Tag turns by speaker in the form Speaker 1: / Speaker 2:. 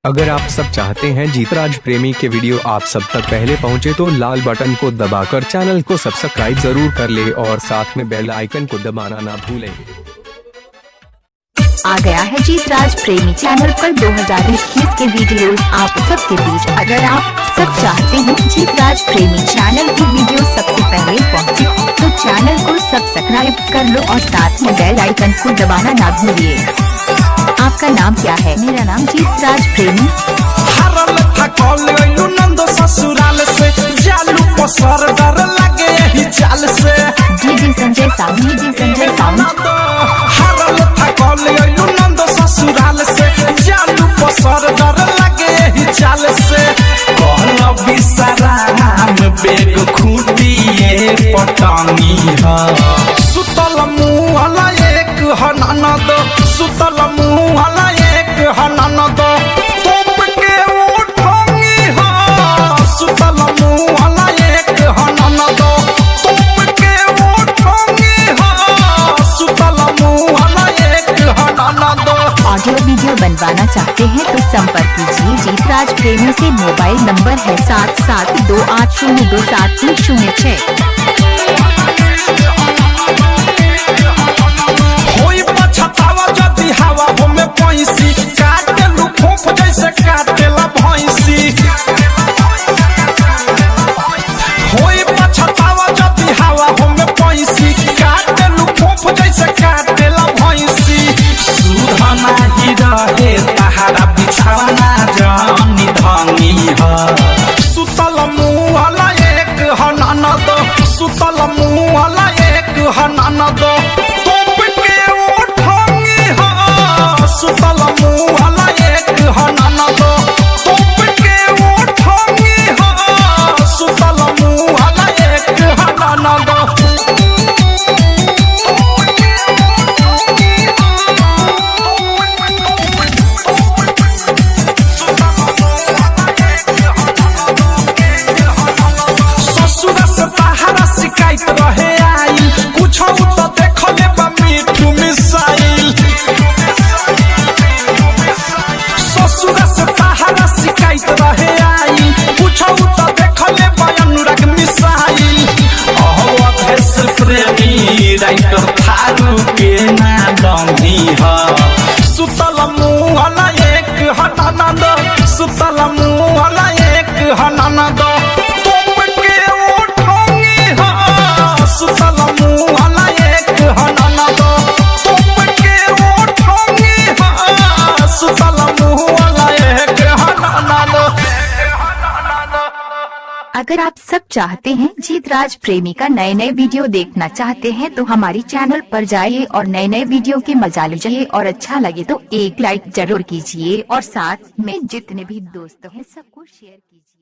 Speaker 1: अगर आप सब चाहते हैं जीतराज प्रेमी के वीडियो आप सब तक पहले पहुंचे तो लाल बटन को दबाकर चैनल को सब्सक्राइब जरूर कर ले और साथ में बेल आइकन को दबाना ना भूलें।
Speaker 2: आ गया है जीतराज प्रेमी चैनल पर 2021 के वीडियोस आप सबके बीच। अगर आप सब चाहते हैं जीतराज प्रेमी चैनल की वीडियो सबसे पहले पहुंचे तो चैनल को सब्सक्राइब कर लो और साथ में बेल आइकन को दबाना ना भूलिए। आपका नाम क्या है? मेरा नाम जीतराज प्रेमी। डीजे संजय साउंड
Speaker 3: बेग खूटिए पटानी सुतल मुहला एक हननद सुतल मुहला एक हननद तोप के उठंगी सुतल मुहला एक हननद तोप के उठंगी सुतल मुहला एक हननद।
Speaker 2: ऑडियो वीडियो बनवाना चाहते हैं तो संपर्क कीजिए जीतराज प्रेमी से। मोबाइल नंबर है 7728027306।
Speaker 3: होई पछतावा जदी हवा हमें पैसी काटे लू खोप जैसे काटेला भैंसी। होई पछतावा जदी हवा हमें पैसी काटे लू खोप जैसे काटेला भैंसी। सुधा नाही रहे तहारा बिछाना जानी धानी सुतल मुहला एक हननद सुतल मुहला एक हननद तोप के उठंगी सुतल मुहला एक हननद तोप के उठंगी सुतल मुहला एक हननद। शिकायत रहे आई कुछ तो देखले बा मीठू मिसाइल। ससुर से तहारा शिकायत रहे आई कुछ तो देखले बा अनुराग मिसाइल। अवधेश प्रेमी राइटर थारू के ना दंगी सुतल मुहला एक हननद सुतल मुहला एक हननद सुतल मुहला एक हननद तोप के उठंगी सुतल मुहला एक हननद।
Speaker 2: अगर आप सब चाहते हैं जीतराज प्रेमी का नए वीडियो देखना चाहते हैं तो हमारी चैनल पर जाइए और नए वीडियो के मजा लीजिए और अच्छा लगे तो एक लाइक जरूर कीजिए और साथ में जितने भी दोस्त हैं सबको शेयर कीजिए।